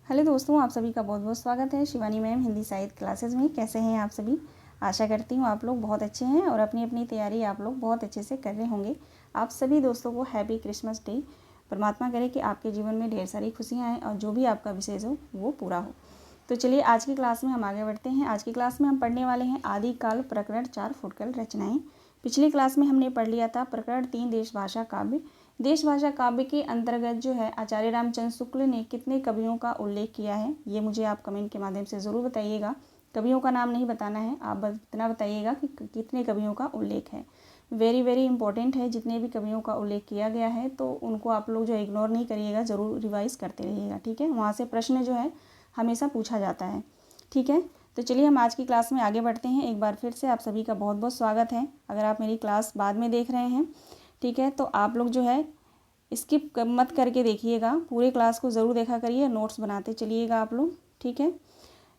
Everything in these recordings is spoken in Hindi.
हेलो दोस्तों, आप सभी का बहुत बहुत स्वागत है शिवानी मैम हिंदी साहित्य क्लासेस में। कैसे हैं आप सभी? आशा करती हूँ आप लोग बहुत अच्छे हैं और अपनी अपनी तैयारी आप लोग बहुत अच्छे से कर रहे होंगे। आप सभी दोस्तों को हैप्पी क्रिसमस डे। परमात्मा करे कि आपके जीवन में ढेर सारी खुशियाँ आएँ और जो भी आपका विशेष हो वो पूरा हो। तो चलिए आज की क्लास में हम आगे बढ़ते हैं। आज की क्लास में हम पढ़ने वाले हैं आदिकाल प्रकरण 4 फुटकल रचनाएँ। पिछली क्लास में हमने पढ़ लिया था प्रकरण 3 देशभाषा काव्य। देशभाषा काव्य के अंतर्गत जो है आचार्य रामचंद्र शुक्ल ने कितने कवियों का उल्लेख किया है ये मुझे आप कमेंट के माध्यम से ज़रूर बताइएगा। कवियों का नाम नहीं बताना है, आप इतना बताइएगा कि कितने कवियों का उल्लेख है। वेरी वेरी इंपॉर्टेंट है। जितने भी कवियों का उल्लेख किया गया है तो उनको आप लोग जो इग्नोर नहीं करिएगा, ज़रूर रिवाइज करते रहिएगा। ठीक है, वहाँ से प्रश्न जो है हमेशा पूछा जाता है। ठीक है, तो चलिए हम आज की क्लास में आगे बढ़ते हैं। एक बार फिर से आप सभी का बहुत बहुत स्वागत है। अगर आप मेरी क्लास बाद में देख रहे हैं, ठीक है, तो आप लोग जो है स्किप मत करके देखिएगा, पूरे क्लास को ज़रूर देखा करिए, नोट्स बनाते चलिएगा आप लोग। ठीक है,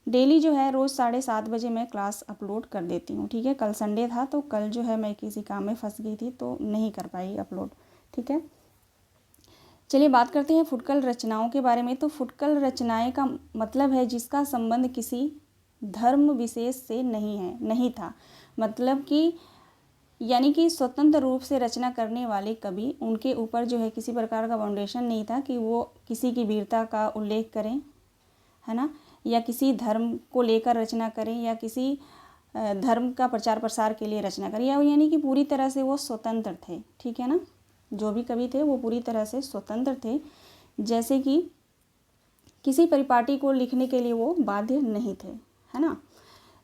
डेली जो है रोज़ 7:30 बजे मैं क्लास अपलोड कर देती हूँ। ठीक है, कल संडे था तो कल जो है मैं किसी काम में फंस गई थी तो नहीं कर पाई अपलोड। ठीक है, चलिए बात करते हैं फुटकल रचनाओं के बारे में। तो फुटकल रचनाएं का मतलब है जिसका संबंध किसी धर्म विशेष से नहीं था। मतलब कि यानी कि स्वतंत्र रूप से रचना करने वाले कवि, उनके ऊपर जो है किसी प्रकार का फाउंडेशन नहीं था कि वो किसी की वीरता का उल्लेख करें, है ना, या किसी धर्म को लेकर रचना करें या किसी धर्म का प्रचार प्रसार के लिए रचना करें, या यानी कि पूरी तरह से वो स्वतंत्र थे। ठीक है ना, जो भी कवि थे वो पूरी तरह से स्वतंत्र थे, जैसे कि किसी परिपाटी को लिखने के लिए वो बाध्य नहीं थे, है ना।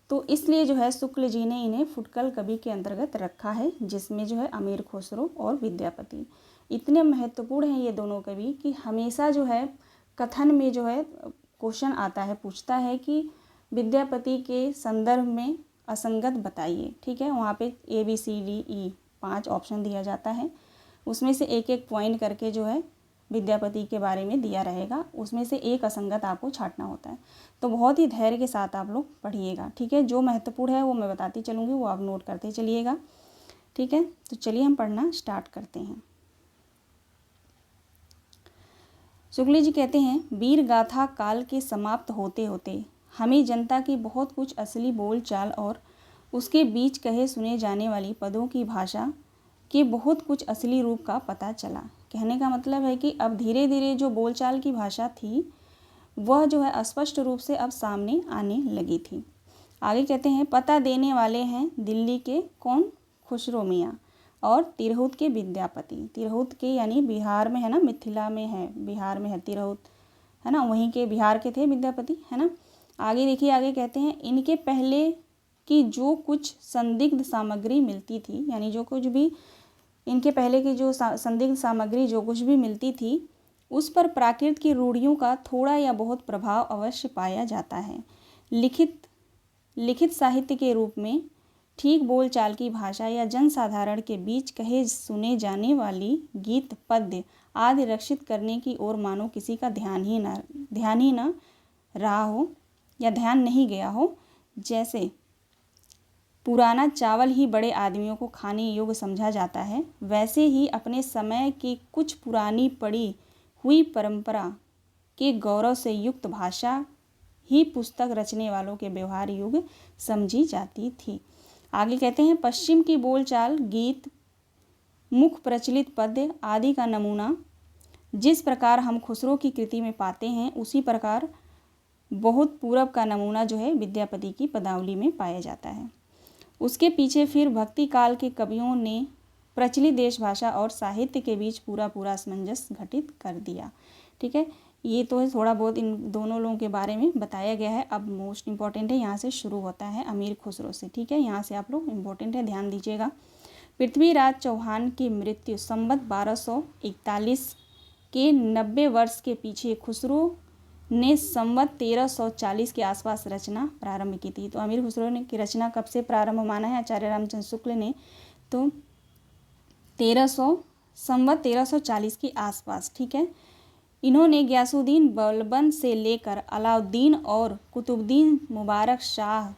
तो इसलिए जो है शुक्ल जी ने इन्हें फुटकल कवि के अंतर्गत रखा है, जिसमें जो है अमीर खुसरो और विद्यापति इतने महत्वपूर्ण हैं ये दोनों कवि कि हमेशा जो है कथन में जो है क्वेश्चन आता है, पूछता है कि विद्यापति के संदर्भ में असंगत बताइए। ठीक है, वहाँ पे ABCDE 5 ऑप्शन दिया जाता है, उसमें से एक एक पॉइंट करके जो है विद्यापति के बारे में दिया रहेगा, उसमें से एक असंगत आपको छांटना होता है। तो बहुत ही धैर्य के साथ आप लोग पढ़िएगा। ठीक है, जो महत्वपूर्ण है वो मैं बताती चलूँगी, वो आप नोट करते चलिएगा। ठीक है, तो चलिए हम पढ़ना स्टार्ट करते हैं। शुक्ल जी कहते हैं, वीर गाथा काल के समाप्त होते होते हमें जनता की बहुत कुछ असली बोल चाल और उसके बीच कहे सुने जाने वाली पदों की भाषा के बहुत कुछ असली रूप का पता चला। कहने का मतलब है कि अब धीरे धीरे जो बोलचाल की भाषा थी वह जो है स्पष्ट रूप से अब सामने आने लगी थी। आगे कहते हैं, पता देने वाले हैं दिल्ली के कौन? खुसरो मियाँ और तिरहुत के विद्यापति। तिरहुत के यानी बिहार में है ना, मिथिला में है, बिहार में है तिरहुत, है ना, वहीं के बिहार के थे विद्यापति, है ना। आगे देखिए, आगे कहते हैं, इनके पहले की जो कुछ संदिग्ध सामग्री मिलती थी, यानी जो कुछ भी इनके पहले की जो संदिग्ध सामग्री जो कुछ भी मिलती थी उस पर प्राकृत की रूढ़ियों का थोड़ा या बहुत प्रभाव अवश्य पाया जाता है। लिखित साहित्य के रूप में ठीक बोलचाल की भाषा या जनसाधारण के बीच कहे सुने जाने वाली गीत पद्य आदि रक्षित करने की ओर मानो किसी का ध्यान ही न रहा हो या ध्यान नहीं गया हो। जैसे पुराना चावल ही बड़े आदमियों को खाने योग्य समझा जाता है, वैसे ही अपने समय की कुछ पुरानी पड़ी हुई परंपरा के गौरव से युक्त भाषा ही पुस्तक रचने वालों के व्यवहार योग्य समझी जाती थी। आगे कहते हैं, पश्चिम की बोलचाल, गीत, मुख प्रचलित पद्य आदि का नमूना जिस प्रकार हम खुसरो की कृति में पाते हैं, उसी प्रकार बहुत पूरब का नमूना जो है विद्यापति की पदावली में पाया जाता है। उसके पीछे फिर भक्ति काल के कवियों ने प्रचलित देश भाषा और साहित्य के बीच पूरा सामंजस्य घटित कर दिया। ठीक है, ये तो थोड़ा बहुत इन दोनों लोगों के बारे में बताया गया है। अब मोस्ट इम्पॉर्टेंट है, यहाँ से शुरू होता है अमीर खुसरो से। ठीक है, यहाँ से आप लोग इम्पोर्टेंट है, ध्यान दीजिएगा। पृथ्वीराज चौहान की मृत्यु संवत 1241 के 90 वर्ष के पीछे खुसरो ने संवत 1340 के आसपास रचना प्रारंभ की थी। तो अमीर खुसरो ने की रचना कब से प्रारंभ माना है आचार्य रामचंद्र शुक्ल ने? तो 1340 के आसपास। ठीक है, इन्होंने गयासुद्दीन बलबन से लेकर अलाउद्दीन और कुतुबुद्दीन मुबारक शाह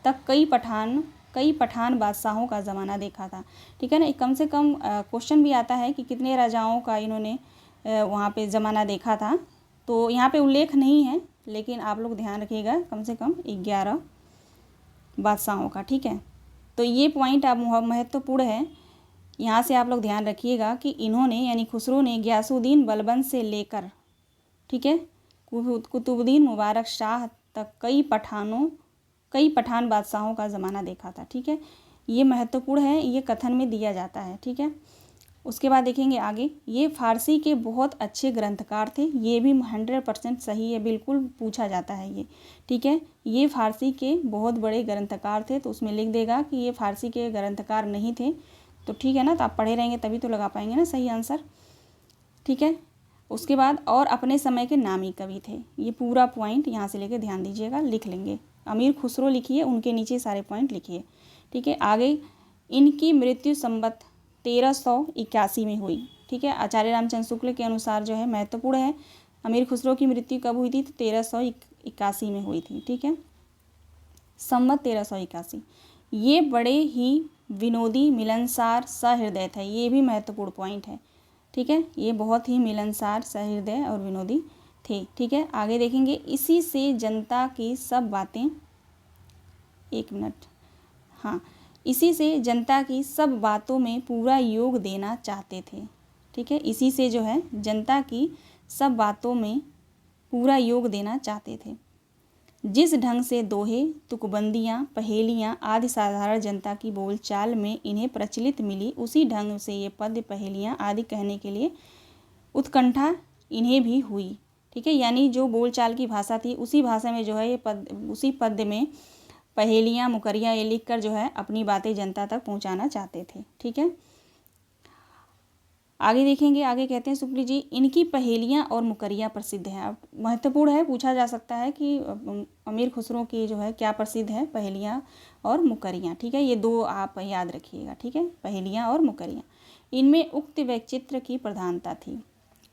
तक कई पठान बादशाहों का ज़माना देखा था। ठीक है ना, कम से कम क्वेश्चन भी आता है कि कितने राजाओं का इन्होंने वहाँ पे ज़माना देखा था। तो यहाँ पे उल्लेख नहीं है, लेकिन आप लोग ध्यान रखिएगा कम से कम 11 बादशाहों का, ठीक है। तो ये पॉइंट आप महत्वपूर्ण है, यहाँ से आप लोग ध्यान रखिएगा कि इन्होंने यानी खुसरो ने गयासुद्दीन बलबन से लेकर, ठीक है, कुतुबुद्दीन मुबारक शाह तक कई पठान बादशाहों का ज़माना देखा था, ठीक है। ये महत्वपूर्ण है, ये कथन में दिया जाता है, ठीक है। उसके बाद देखेंगे आगे, ये फारसी के बहुत अच्छे ग्रंथकार थे, ये भी 100% सही है, बिल्कुल पूछा जाता है ये, ठीक है। ये फारसी के बहुत बड़े ग्रंथकार थे, तो उसमें लिख देगा कि ये फारसी के ग्रंथकार नहीं थे, तो ठीक है ना, तो आप पढ़े रहेंगे तभी तो लगा पाएंगे ना सही आंसर, ठीक है। उसके बाद और अपने समय के नामी कवि थे, ये पूरा पॉइंट यहाँ से लेके ध्यान दीजिएगा, लिख लेंगे। अमीर खुसरो लिखिए, उनके नीचे सारे पॉइंट लिखिए, ठीक है। आगे, इनकी मृत्यु संवत 1381 में हुई, ठीक है। आचार्य रामचंद्र शुक्ल के अनुसार जो है महत्वपूर्ण है, अमीर खुसरो की मृत्यु कब हुई थी, तो 1381 में हुई थी, ठीक है, संवत 1381। ये बड़े ही विनोदी, मिलनसार, सहृदय थे, ये भी महत्वपूर्ण पॉइंट है, ठीक है। ये बहुत ही मिलनसार, सहृदय और विनोदी थे, ठीक है। आगे देखेंगे, इसी से जनता की सब बातें, एक मिनट, हाँ, इसी से जनता की सब बातों में पूरा योग देना चाहते थे, ठीक है। इसी से जो है जनता की सब बातों में पूरा योग देना चाहते थे। जिस ढंग से दोहे, तुकबंदियाँ, पहेलियाँ आदि साधारण जनता की बोलचाल में इन्हें प्रचलित मिली, उसी ढंग से ये पद्य, पहेलियाँ आदि कहने के लिए उत्कंठा इन्हें भी हुई, ठीक है। यानी जो बोलचाल की भाषा थी, उसी भाषा में जो है ये उसी पद्य में पहेलियाँ, मुकरियाँ ये लिख कर जो है अपनी बातें जनता तक पहुँचाना चाहते थे, ठीक है। आगे देखेंगे, आगे कहते हैं शुक्ल जी, इनकी पहेलियाँ और मुकरियाँ प्रसिद्ध हैं। अब महत्वपूर्ण है, पूछा जा सकता है कि अमीर खुसरो की जो है क्या प्रसिद्ध है, पहेलियाँ और मुकरियाँ, ठीक है। ये दो आप याद रखिएगा, ठीक है, पहेलियाँ और मुकरियाँ। इनमें उक्त वैचित्र की प्रधानता थी।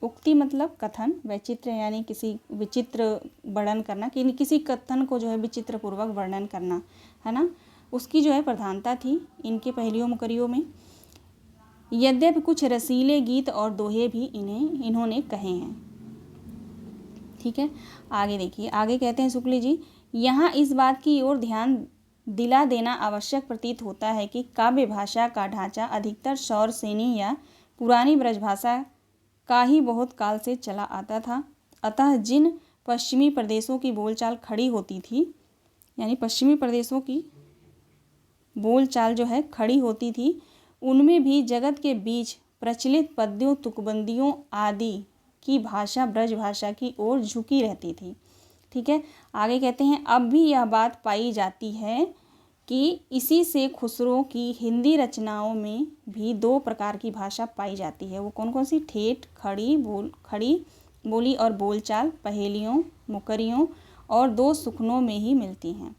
उक्ति मतलब कथन, वैचित्र यानी किसी विचित्र वर्णन करना, कि किसी कथन को जो है विचित्र पूर्वक वर्णन करना, है ना, उसकी जो है प्रधानता थी इनके पहेलियों मुकरियों में। यद्यपि कुछ रसीले गीत और दोहे भी इन्होंने कहे हैं, ठीक है। आगे देखिए, आगे कहते हैं शुक्ल जी, यहाँ इस बात की ओर ध्यान दिला देना आवश्यक प्रतीत होता है कि काव्य भाषा का ढांचा अधिकतर सौर सेनी या पुरानी ब्रजभाषा का ही बहुत काल से चला आता था। अतः जिन पश्चिमी प्रदेशों की बोलचाल खड़ी होती थी, यानी पश्चिमी प्रदेशों की बोलचाल जो है खड़ी होती थी, उनमें भी जगत के बीच प्रचलित पद्यों, तुकबंदियों आदि की भाषा ब्रज भाषा की ओर झुकी रहती थी, ठीक है। आगे कहते हैं, अब भी यह बात पाई जाती है कि इसी से खुसरो की हिंदी रचनाओं में भी दो प्रकार की भाषा पाई जाती है। वो कौन कौन सी? ठेठ, खड़ी बोली और बोलचाल पहेलियों, मुकरियों और दो सुखनों में ही मिलती हैं।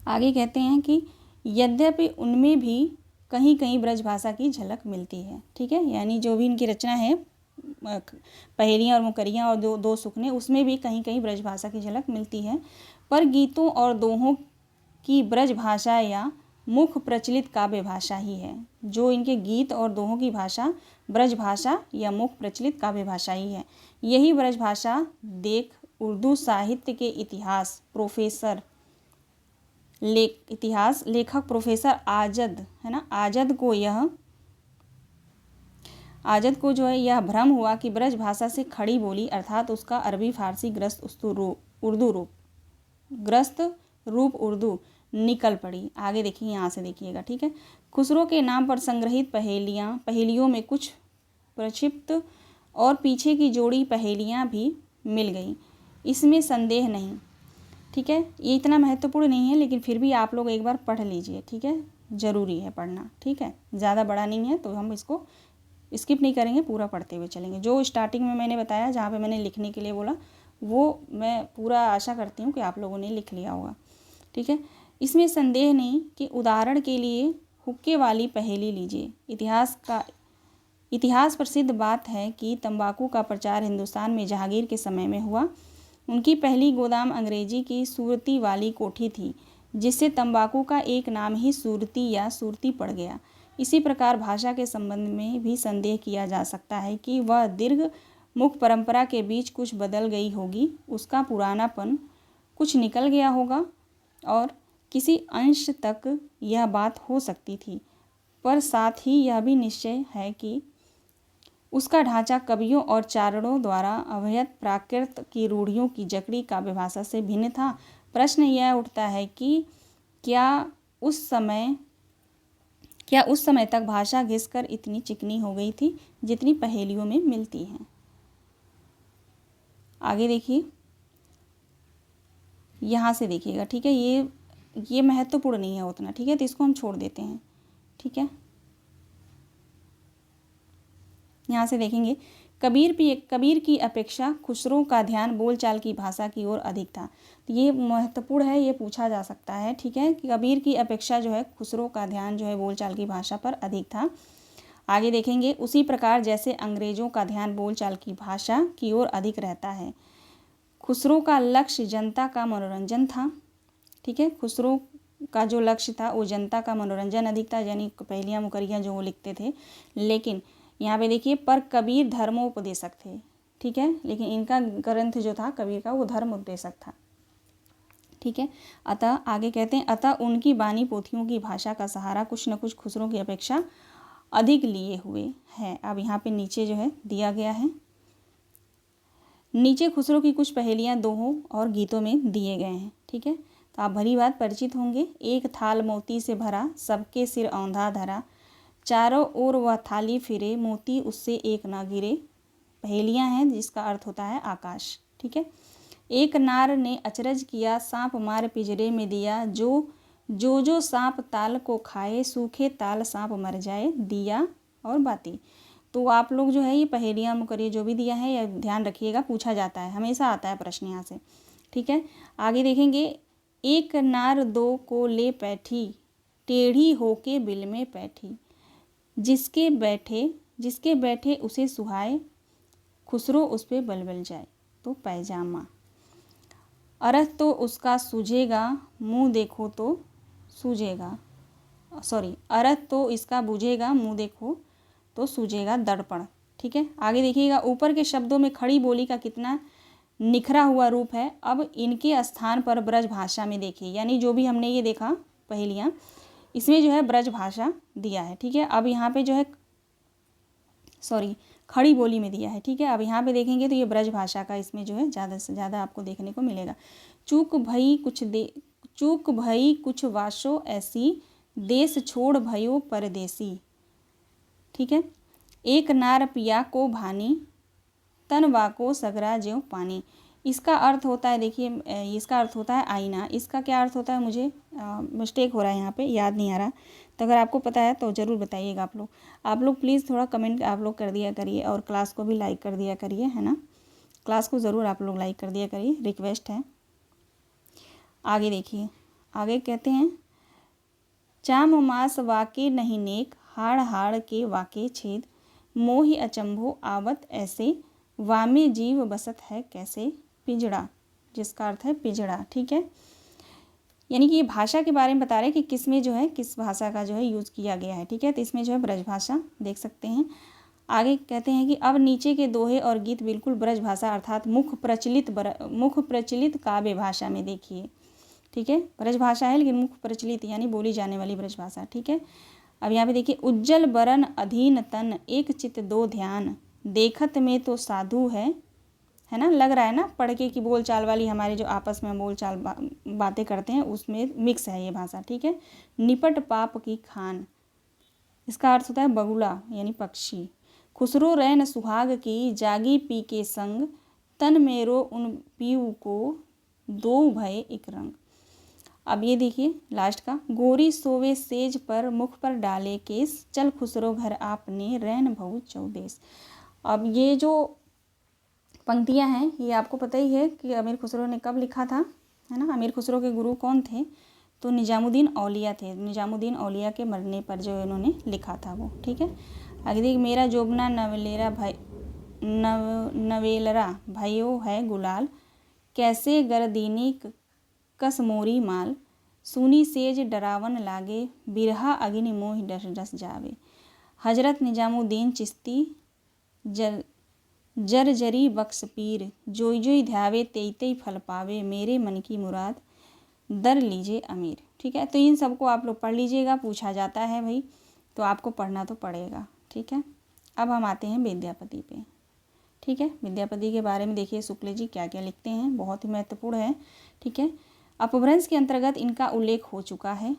आगे कहते हैं कि यद्यपि उनमें भी कहीं कहीं ब्रज भाषा की झलक मिलती है, ठीक है। यानी जो भी इनकी रचना है पहेलियाँ और मुकरियाँ और दो सुखने, उसमें भी कहीं कहीं ब्रज भाषा की झलक मिलती है, पर गीतों और दोहों की ब्रज भाषा या मुख्य प्रचलित काव्य भाषा ही है। जो इनके गीत और दोहों की भाषा ब्रज भाषा या मुख्य प्रचलित काव्य भाषा ही है। यही ब्रज भाषा देख उर्दू साहित्य के इतिहास लेखक प्रोफेसर आजद, है ना, आजद को जो है यह भ्रम हुआ कि ब्रज भाषा से खड़ी बोली अर्थात उसका अरबी फारसी ग्रस्त रूप उर्दू निकल पड़ी। आगे देखिए, यहाँ से देखिएगा, ठीक है। खुसरो के नाम पर संग्रहित पहेलियों में कुछ प्रक्षिप्त और पीछे की जोड़ी पहेलियाँ भी मिल गई, इसमें संदेह नहीं, ठीक है। ये इतना महत्वपूर्ण नहीं है, लेकिन फिर भी आप लोग एक बार पढ़ लीजिए, ठीक है, ज़रूरी है पढ़ना, ठीक है। ज़्यादा बड़ा नहीं है तो हम इसको स्किप नहीं करेंगे, पूरा पढ़ते हुए चलेंगे। जो स्टार्टिंग में मैंने बताया, जहाँ पे मैंने लिखने के लिए बोला, वो मैं पूरा आशा करती हूँ कि आप लोगों ने लिख लिया होगा, ठीक है। इसमें संदेह नहीं कि उदाहरण के लिए हुक्के वाली पहेली लीजिए। इतिहास प्रसिद्ध बात है कि तंबाकू का प्रचार हिंदुस्तान में जहांगीर के समय में हुआ। उनकी पहली गोदाम अंग्रेजी की सूरती वाली कोठी थी, जिससे तंबाकू का एक नाम ही सूरती या सूरती पड़ गया। इसी प्रकार भाषा के संबंध में भी संदेह किया जा सकता है कि वह दीर्घ मुख परंपरा के बीच कुछ बदल गई होगी, उसका पुरानापन कुछ निकल गया होगा और किसी अंश तक यह बात हो सकती थी, पर साथ ही यह भी निश्चय है कि उसका ढांचा कवियों और चारणों द्वारा अवैध प्राकृत की रूढ़ियों की जकड़ी काव्य भाषा से भिन्न था। प्रश्न यह उठता है कि क्या उस समय तक भाषा घिसकर इतनी चिकनी हो गई थी जितनी पहेलियों में मिलती है। आगे देखिए, यहाँ से देखिएगा, ठीक है। ये महत्वपूर्ण नहीं है उतना, ठीक है, तो इसको हम छोड़ देते हैं, ठीक है। यहाँ से देखेंगे, कबीर की अपेक्षा खुसरो का ध्यान बोलचाल की भाषा की ओर अधिक था। तो ये महत्वपूर्ण है, ये पूछा जा सकता है, ठीक है, कि कबीर की अपेक्षा जो है खुसरो का ध्यान जो है बोलचाल की भाषा पर अधिक था। आगे देखेंगे, उसी प्रकार जैसे अंग्रेजों का ध्यान बोलचाल की भाषा की ओर अधिक रहता है, खुसरो का लक्ष्य जनता का मनोरंजन था, ठीक है। खुसरो का जो लक्ष्य था वो जनता का मनोरंजन अधिक था, यानी पहेलियाँ मुकरियाँ जो वो लिखते थे। लेकिन यहाँ पे देखिए, पर कबीर धर्मोपदेशक थे, ठीक है, लेकिन इनका ग्रंथ जो था कबीर का वो धर्म उपदेशक था, ठीक है। अतः आगे कहते हैं, अतः उनकी बानी पोथियों की भाषा का सहारा कुछ न कुछ खुसरो की अपेक्षा अधिक लिए हुए हैं। अब यहाँ पे नीचे जो है दिया गया है, नीचे खुसरो की कुछ पहेलियाँ दोहों और गीतों में दिए गए हैं, ठीक है। तो आप भली बात परिचित होंगे। एक थाल मोती से भरा, सबके सिर औंधा धरा, चारों ओर वह थाली फिरे, मोती उससे एक ना गिरे। पहेलियाँ हैं जिसका अर्थ होता है आकाश, ठीक है। एक नार ने अचरज किया, सांप मार पिंजरे में दिया, जो सांप ताल को खाए, सूखे ताल सांप मर जाए, दिया और बाती। तो आप लोग जो है ये पहेलियाँ मुकरिया जो भी दिया है ये ध्यान रखिएगा, पूछा जाता है, हमेशा आता है प्रश्न यहाँ से, ठीक है। आगे देखेंगे, एक नार दो को ले बैठी, टेढ़ी होके बिल में बैठी, जिसके बैठे उसे सुहाए, खुसरो उस पे बल जाए। तो पैजामा। अरथ तो उसका सूझेगा, मुंह देखो तो सूझेगा, अरथ तो इसका बुझेगा, मुंह देखो तो सूझेगा, दर्पण, ठीक है। आगे देखिएगा, ऊपर के शब्दों में खड़ी बोली का कितना निखरा हुआ रूप है। अब इनके स्थान पर ब्रज भाषा में देखिए, यानी जो भी हमने ये देखा पहेलियाँ, इसमें जो है ब्रज भाषा दिया है, ठीक है। अब यहाँ पे जो है खड़ी बोली में दिया है, ठीक है। अब यहाँ पे देखेंगे तो ये ब्रज भाषा का इसमें जो है ज़्यादा से ज़्यादा आपको देखने को मिलेगा। चूक भई कुछ वाशो ऐसी, देश छोड़ भयो परदेसी, ठीक है। एक नार पिया को भानी, तनवा को सगरा ज्यों पानी। इसका अर्थ होता है, देखिए इसका अर्थ होता है आईना। इसका क्या अर्थ होता है, मुझे मिस्टेक हो रहा है यहाँ पे, याद नहीं आ रहा, तो अगर आपको पता है तो ज़रूर बताइएगा आप लोग प्लीज़ थोड़ा कमेंट आप लोग कर दिया करिए और क्लास को भी लाइक कर दिया करिए, है ना। क्लास को ज़रूर आप लोग लाइक कर दिया करिए, रिक्वेस्ट है। आगे देखिए, आगे कहते हैं, चाम मास वाके नहीं नेक, हाड़ हाड़ के वाके छेद, मोहि अचंभो आवत ऐसे, वामे जीव बसत है कैसे, पिंजड़ा, जिसका अर्थ है पिंजड़ा, ठीक है। यानी कि ये भाषा के बारे में बता रहे हैं कि किस में जो है किस भाषा का जो है यूज़ किया गया है, ठीक है। तो इसमें जो है ब्रज भाषा देख सकते हैं। आगे कहते हैं कि अब नीचे के दोहे और गीत बिल्कुल ब्रज भाषा अर्थात मुख प्रचलित काव्य भाषा में देखिए, ठीक है। ब्रज भाषा है लेकिन मुख प्रचलित यानी बोली जाने वाली ब्रज भाषा, ठीक है। अब यहाँ पे देखिए, उज्जल बरन अधीन तन, एक चित दो ध्यान, देखत में तो साधु है ना, लग रहा है ना पढ़ के कि बोलचाल वाली हमारे जो आपस में बोलचाल बातें करते हैं उसमें मिक्स है ये भाषा, ठीक है। निपट पाप की खान, इसका अर्थ होता है बगुला यानी पक्षी। खुसरो रैन सुहाग की, जागी पी के संग, तन मेरो उन पीऊ को, दो भय एक रंग। अब ये देखिए लास्ट का, गोरी सोवे सेज पर, मुख पर डाले केस, चल खुसरो घर आपने, रैन भऊ चौदेस। अब ये जो पंक्तियां हैं ये आपको पता ही है कि अमीर खुसरो ने कब लिखा था, है ना। अमीर खुसरो के गुरु कौन थे, तो निजामुद्दीन औलिया थे। निजामुद्दीन औलिया के मरने पर जो इन्होंने लिखा था वो, ठीक है। आगे देखिए, मेरा जोबना नवेलरा भयो है गुलाल, कैसे गरदीनी कस मोरी माल, सुनी सेज डरावन लागे, बिरहा अग्नि मोहि डस डस जावे। हजरत निजामुद्दीन चिश्ती जरी बख्श पीर, जोई जोई ध्यावे तेई तेई फल पावे, मेरे मन की मुराद दर लीजिए अमीर। ठीक है, तो इन सबको आप लोग पढ़ लीजिएगा, पूछा जाता है भाई, तो आपको पढ़ना तो पड़ेगा। ठीक है, अब हम आते हैं विद्यापति पे। ठीक है, विद्यापति के बारे में देखिए शुक्ल जी क्या क्या लिखते हैं, बहुत ही महत्वपूर्ण है। ठीक है, अपभ्रंश के अंतर्गत इनका उल्लेख हो चुका है।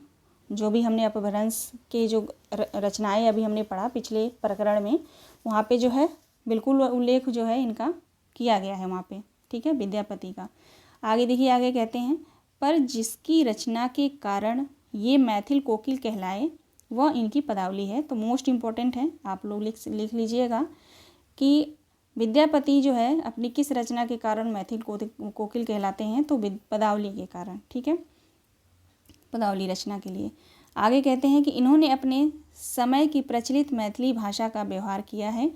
जो भी हमने अपभ्रंश के जो रचनाएं अभी हमने पढ़ा पिछले प्रकरण में, वहाँ पे जो है बिल्कुल उल्लेख जो है इनका किया गया है वहाँ पे। ठीक है, विद्यापति का। आगे देखिए, आगे कहते हैं, पर जिसकी रचना के कारण ये मैथिल कोकिल कहलाए वह इनकी पदावली है। तो मोस्ट इम्पॉर्टेंट है, आप लोग लिख लीजिएगा कि विद्यापति जो है अपनी किस रचना के कारण मैथिल कोकिल कहलाते हैं, तो पदावली के कारण। ठीक है, पदावली रचना के लिए। आगे कहते हैं कि इन्होंने अपने समय की प्रचलित मैथिली भाषा का व्यवहार किया है।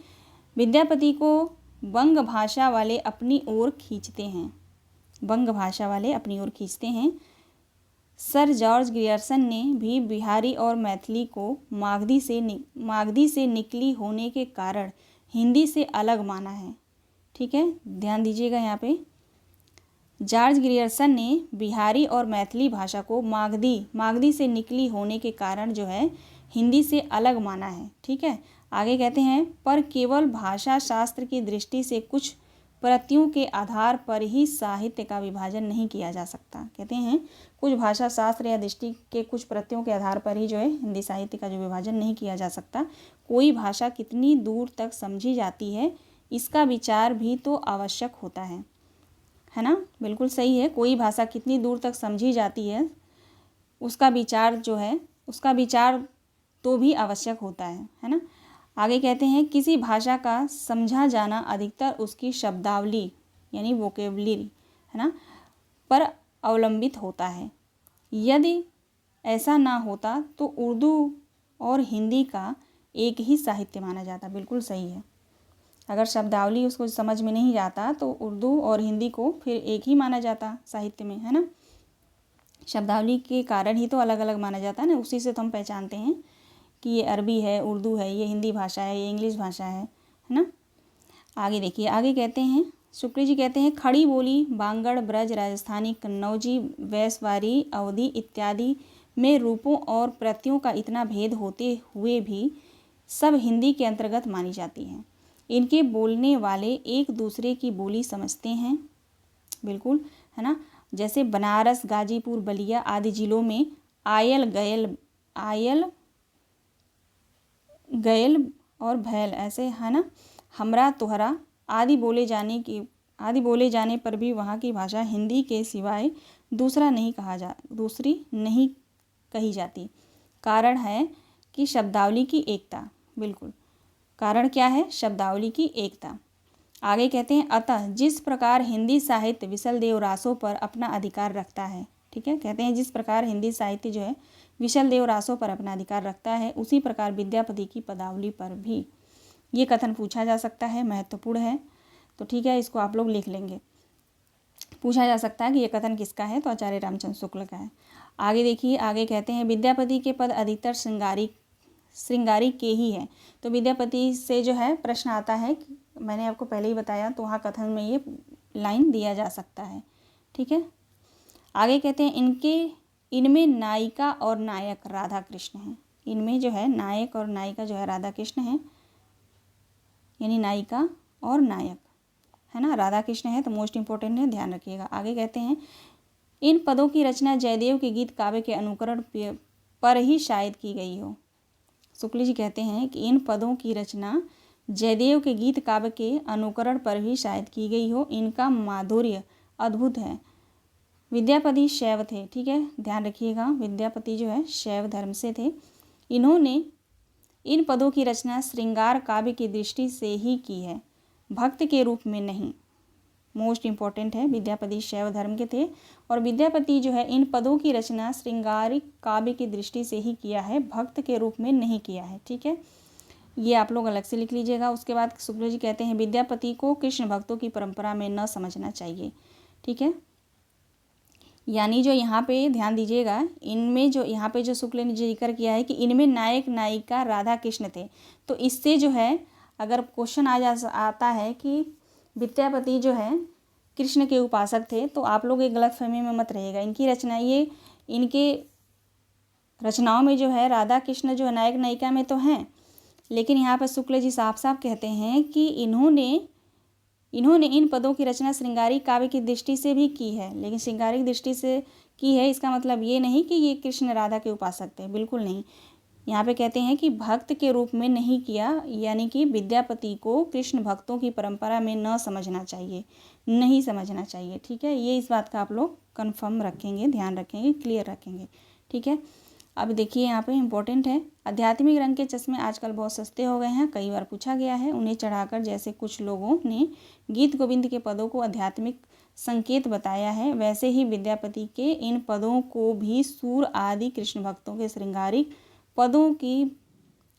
विद्यापति को बंग भाषा वाले अपनी ओर खींचते हैं, बंग भाषा वाले अपनी ओर खींचते हैं। सर जॉर्ज ग्रियर्सन ने भी बिहारी और मैथिली को मागधी से निकली होने के कारण हिंदी से अलग माना है। ठीक है, ध्यान दीजिएगा यहाँ पे, जॉर्ज ग्रियर्सन ने बिहारी और मैथिली भाषा को मागधी से निकली होने के कारण जो है हिंदी से अलग माना है। ठीक है, आगे कहते हैं, पर केवल भाषा शास्त्र की दृष्टि से कुछ प्रतियों के आधार पर ही साहित्य का विभाजन नहीं किया जा सकता। कहते हैं कुछ भाषा शास्त्र या दृष्टि के कुछ प्रतियों के आधार पर ही जो है हिंदी साहित्य का जो विभाजन नहीं किया जा सकता। कोई भाषा कितनी दूर तक समझी जाती है, इसका विचार भी तो आवश्यक होता है ना। बिल्कुल सही है, कोई भाषा कितनी दूर तक समझी जाती है उसका विचार जो है, उसका विचार तो भी आवश्यक होता है ना। आगे कहते हैं, किसी भाषा का समझा जाना अधिकतर उसकी शब्दावली यानी वोकेबलरी है ना पर अवलंबित होता है। यदि ऐसा ना होता तो उर्दू और हिंदी का एक ही साहित्य माना जाता। बिल्कुल सही है, अगर शब्दावली उसको समझ में नहीं जाता तो उर्दू और हिंदी को फिर एक ही माना जाता साहित्य में, है ना। शब्दावली के कारण ही तो अलग अलग माना जाता है ना, उसी से तो हम पहचानते हैं कि ये अरबी है, उर्दू है, ये हिंदी भाषा है, ये इंग्लिश भाषा है ना। आगे देखिए, आगे कहते हैं, शुक्ल जी कहते हैं, खड़ी बोली बांगड़, ब्रज, राजस्थानी, कन्नौजी, वैशवारी, अवधी इत्यादि में रूपों और प्रतियों का इतना भेद होते हुए भी सब हिंदी के अंतर्गत मानी जाती हैं। इनके बोलने वाले एक दूसरे की बोली समझते हैं, बिल्कुल है ना। जैसे बनारस, गाजीपुर, बलिया आदि जिलों में आयल, गयल और भैल ऐसे है ना, हमरा, तोहरा आदि बोले जाने पर भी वहाँ की भाषा हिंदी के सिवाय दूसरी नहीं कही जाती। कारण है कि शब्दावली की एकता। बिल्कुल, कारण क्या है? शब्दावली की एकता। आगे कहते हैं, अतः जिस प्रकार हिंदी साहित्य विशल देव रासों पर अपना अधिकार रखता है, ठीक है, कहते हैं जिस प्रकार हिंदी साहित्य जो है विशल देव रासों पर अपना अधिकार रखता है, उसी प्रकार विद्यापति की पदावली पर भी। ये कथन पूछा जा सकता है, महत्वपूर्ण है, तो ठीक है, इसको आप लोग लिख लेंगे। पूछा जा सकता है कि ये कथन किसका है, तो आचार्य रामचंद्र शुक्ल का है। आगे देखिए, आगे कहते हैं, विद्यापति के पद अधिकतर श्रृंगारी के ही हैं। तो विद्यापति से जो है प्रश्न आता है, मैंने आपको पहले ही बताया, तो वहाँ कथन में ये लाइन दिया जा सकता है, ठीक है। आगे कहते हैं, इनमें नायिका और नायक राधा कृष्ण हैं। इनमें जो है नायक और नायिका जो है राधा कृष्ण हैं, यानी नायिका और नायक है ना, राधा कृष्ण है, तो मोस्ट इम्पोर्टेंट है, ध्यान रखिएगा। आगे कहते हैं, इन पदों की रचना जयदेव के गीत काव्य के अनुकरण पर ही शायद की गई हो। शुक्ल जी कहते हैं कि इन पदों की रचना जयदेव के गीत काव्य के अनुकरण पर ही शायद की गई हो। इनका माधुर्य अद्भुत है। विद्यापति शैव थे, ठीक है, ध्यान रखिएगा, विद्यापति जो है शैव धर्म से थे। इन्होंने इन पदों की रचना श्रृंगार काव्य की दृष्टि से ही की है, भक्त के रूप में नहीं। मोस्ट इम्पॉर्टेंट है, विद्यापति शैव धर्म के थे और विद्यापति जो है इन पदों की रचना श्रृंगारिक काव्य की दृष्टि से ही किया है, भक्त के रूप में नहीं किया है, ठीक है, ये आप लोग अलग से लिख लीजिएगा। उसके बाद शुक्ल जी कहते हैं, विद्यापति को कृष्ण भक्तों की परंपरा में न समझना चाहिए, ठीक है। यानी जो यहाँ पे ध्यान दीजिएगा, इनमें जो यहाँ पे जो शुक्ल ने जिक्र किया है कि इनमें नायक नायिका राधा कृष्ण थे, तो इससे जो है अगर क्वेश्चन आता है कि विद्यापति जो है कृष्ण के उपासक थे, तो आप लोग एक गलतफहमी में मत रहिएगा। इनकी रचना इनके रचनाओं में जो है राधा कृष्ण जो है नायक नायिका में तो हैं, लेकिन यहाँ पर शुक्ल जी साफ साफ कहते हैं कि इन्होंने इन पदों की रचना श्रृंगारिक काव्य की दृष्टि से भी की है, लेकिन श्रृंगारिक दृष्टि से की है इसका मतलब ये नहीं कि ये कृष्ण राधा के उपासक थे, बिल्कुल नहीं। यहाँ पे कहते हैं कि भक्त के रूप में नहीं किया, यानी कि विद्यापति को कृष्ण भक्तों की परंपरा में न समझना चाहिए, नहीं समझना चाहिए। ठीक है, ये इस बात का आप लोग कन्फर्म रखेंगे, ध्यान रखेंगे, क्लियर रखेंगे। ठीक है, अब देखिए यहाँ पे इम्पोर्टेंट है, आध्यात्मिक रंग के चश्मे आजकल बहुत सस्ते हो गए हैं, कई बार पूछा गया है। उन्हें चढ़ाकर जैसे कुछ लोगों ने गीत गोविंद के पदों को आध्यात्मिक संकेत बताया है, वैसे ही विद्यापति के इन पदों को भी सूर आदि कृष्ण भक्तों के श्रृंगारिक पदों की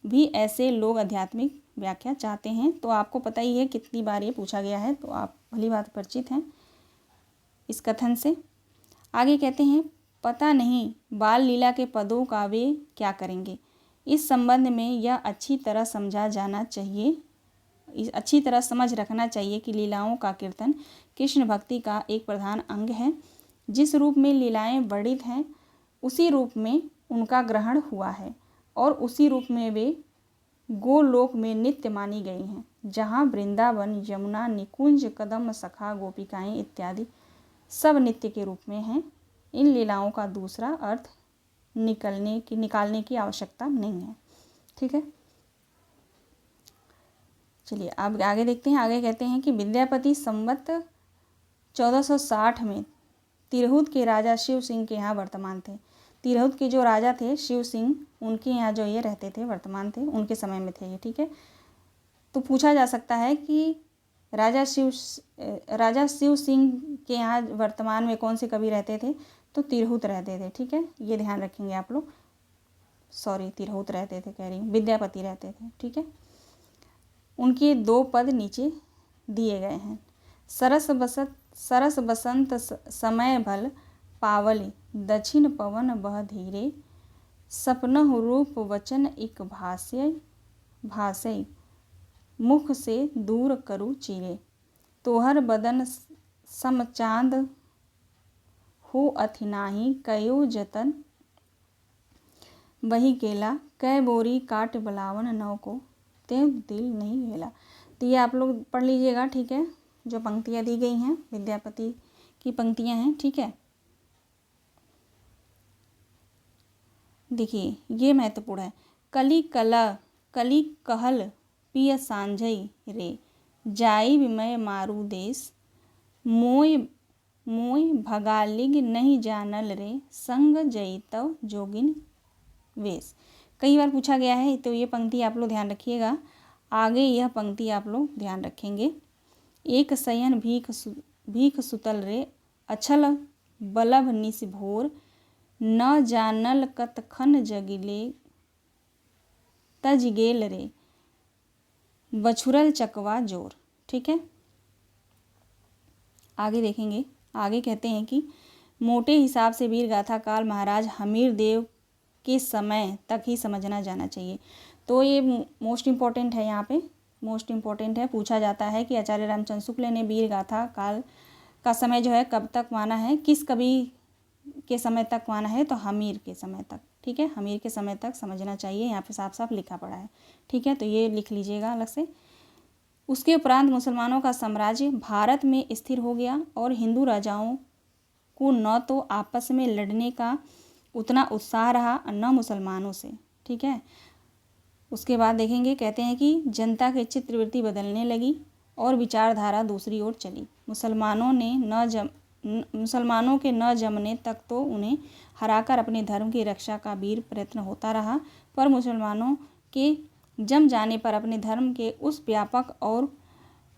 भी ऐसे लोग आध्यात्मिक व्याख्या चाहते हैं। तो आपको पता ही है कितनी बार ये पूछा गया है, तो आप भली बात परिचित हैं इस कथन से। आगे कहते हैं, पता नहीं बाल लीला के पदों का वे क्या करेंगे। इस संबंध में यह अच्छी तरह समझ रखना चाहिए कि लीलाओं का कीर्तन कृष्ण भक्ति का एक प्रधान अंग है। जिस रूप में लीलाएं वर्णित हैं उसी रूप में उनका ग्रहण हुआ है और उसी रूप में वे गोलोक में नित्य मानी गई हैं, जहाँ वृंदावन, यमुना, निकुंज, कदम, सखा, गोपिकाएं इत्यादि सब नित्य के रूप में हैं। इन लीलाओं का दूसरा अर्थ निकालने की आवश्यकता नहीं है। ठीक है, चलिए अब आगे देखते हैं। आगे कहते हैं कि विद्यापति संवत 1460 में तिरहुत के राजा शिव सिंह के यहाँ वर्तमान थे। तिरहुत के जो राजा थे शिव सिंह, उनके यहाँ जो ये रहते थे, वर्तमान थे, उनके समय में थे ये। ठीक है, तो पूछा जा सकता है कि राजा शिव सिंह के यहाँ वर्तमान में कौन से कवि रहते थे, तो तिरहुत रहते थे। ठीक है, ये ध्यान रखेंगे आप लोग। सॉरी, तिरहुत रहते थे कह रही हूँ, विद्यापति रहते थे। ठीक है, उनके 2 पद नीचे दिए गए हैं। सरस बसंत समय भल पावली, दक्षिण पवन बह धीरे, सपनहु रूप वचन इक भाषय, मुख से दूर करू चीरे, तोहर बदन सम चांद हो अथिनाही, कयो जतन वही केला, कै बोरी काट बलावन नौ को, ते दिल नहीं हेला। तो ये आप लोग पढ़ लीजिएगा। ठीक है, जो पंक्तियाँ दी गई हैं विद्यापति की पंक्तियाँ हैं। ठीक है, देखिए ये महत्वपूर्ण है। कली कहल पिय सांझई रे, जाई विमय मारू देश, मोय भगालिग नहीं जानल रे, संग जईतव जोगिन वेश। कई बार पूछा गया है, तो ये पंक्ति आप लोग ध्यान रखिएगा। आगे यह पंक्ति आप लोग ध्यान रखेंगे। एक शयन भीख सुतल रे, अछल बलभ निस भोर, न जानल कतखन जगिले तज गेल रे, बछुरल चकवा जोर। ठीक है, आगे देखेंगे। आगे कहते हैं कि मोटे हिसाब से वीर गाथा काल महाराज हमीर देव के समय तक ही समझना जाना चाहिए। तो ये मोस्ट इम्पॉर्टेंट है, यहाँ पे मोस्ट इम्पॉर्टेंट है। पूछा जाता है कि आचार्य रामचंद्र शुक्ल ने वीर गाथा काल का समय जो है कब तक माना है, किस कवि के समय तक माना है, तो हमीर के समय तक। ठीक है, हमीर के समय तक समझना चाहिए, यहाँ पे साफ साफ लिखा पड़ा है। ठीक है, तो ये लिख लीजिएगा अलग से। उसके उपरांत मुसलमानों का साम्राज्य भारत में स्थिर हो गया और हिंदू राजाओं को न तो आपस में लड़ने का उतना उत्साह रहा, न मुसलमानों से। ठीक है, उसके बाद देखेंगे, कहते हैं कि जनता की चित्तवृत्ति बदलने लगी और विचारधारा दूसरी ओर चली। मुसलमानों के न जमने तक तो उन्हें हराकर अपने धर्म की रक्षा का वीर प्रयत्न होता रहा, पर मुसलमानों के जम जाने पर अपने धर्म के उस व्यापक और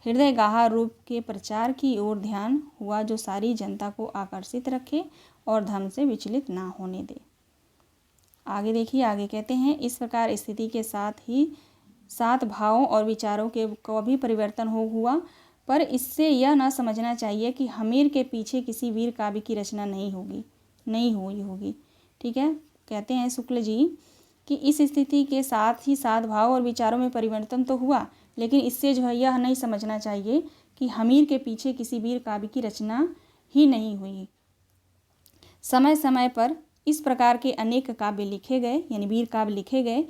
हृदयगाह रूप के प्रचार की ओर ध्यान हुआ जो सारी जनता को आकर्षित रखे और धर्म से विचलित ना होने दे। आगे देखिए, आगे कहते हैं, इस प्रकार स्थिति के साथ भावों और विचारों के को भी परिवर्तन हुआ, पर इससे यह ना समझना चाहिए कि हमीर के पीछे किसी वीर काव्य की रचना नहीं हुई होगी। ठीक है, कहते हैं शुक्ल जी कि इस स्थिति के साथ भाव और विचारों में परिवर्तन तो हुआ, लेकिन इससे जो है यह नहीं समझना चाहिए कि हमीर के पीछे किसी वीर काव्य की रचना ही नहीं हुई। समय समय पर इस प्रकार के अनेक काव्य लिखे गए, यानी वीर काव्य लिखे गए।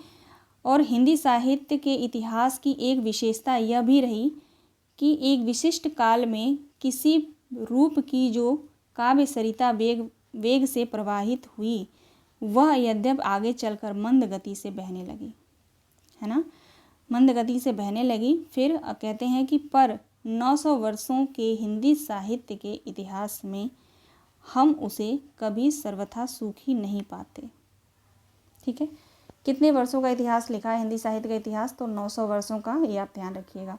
और हिंदी साहित्य के इतिहास की एक विशेषता यह भी रही कि एक विशिष्ट काल में किसी रूप की जो काव्य सरिता वेग से प्रवाहित हुई, वह यद्यप आगे चलकर मंद गति से बहने लगी, है ना, मंद गति से बहने लगी। फिर कहते हैं कि पर 900 वर्षों के हिंदी साहित्य के इतिहास में हम उसे कभी सर्वथा सूखी नहीं पाते। ठीक है, कितने वर्षों का इतिहास लिखा है हिंदी साहित्य का इतिहास? तो 900 वर्षों का, ये आप ध्यान रखिएगा।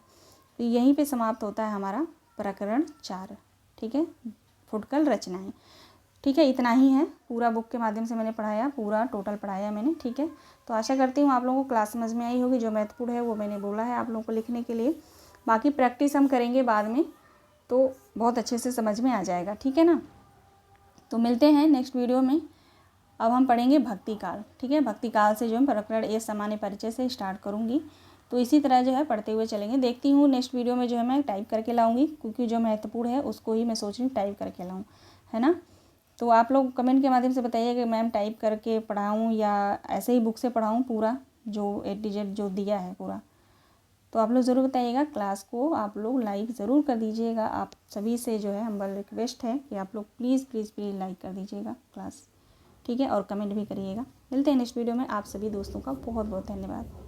तो यहीं पे समाप्त होता है हमारा प्रकरण 4। ठीक है, फुटकल रचनाएं। ठीक है, इतना ही है, पूरा बुक के माध्यम से मैंने पढ़ाया, पूरा टोटल पढ़ाया मैंने। ठीक है, तो आशा करती हूँ आप लोगों को क्लास समझ में आई होगी। जो महत्वपूर्ण है वो मैंने बोला है आप लोगों को लिखने के लिए, बाकी प्रैक्टिस हम करेंगे बाद में, तो बहुत अच्छे से समझ में आ जाएगा। ठीक है ना, तो मिलते हैं नेक्स्ट वीडियो में। अब हम पढ़ेंगे भक्ति काल। ठीक है, भक्ति काल से जो है प्रकरण ए सामान्य परिचय से स्टार्ट करूँगी, तो इसी तरह जो है पढ़ते हुए चलेंगे। देखती हूँ नेक्स्ट वीडियो में जो है मैं टाइप करके लाऊंगी, क्योंकि जो महत्वपूर्ण है उसको ही मैं सोच रही हूँ टाइप करके लाऊँ, है ना। तो आप लोग कमेंट के माध्यम से बताइए कि मैम टाइप करके पढ़ाऊँ या ऐसे ही बुक से पढ़ाऊँ पूरा, जो A to Z जो दिया है पूरा। तो आप लोग ज़रूर बताइएगा। क्लास को आप लोग लाइक ज़रूर कर दीजिएगा। आप सभी से जो है हम्बल रिक्वेस्ट है कि आप लोग प्लीज़ प्लीज़ प्लीज़ लाइक कर दीजिएगा क्लास। ठीक है, और कमेंट भी करिएगा। मिलते हैं नेक्स्ट वीडियो में। आप सभी दोस्तों का बहुत बहुत धन्यवाद।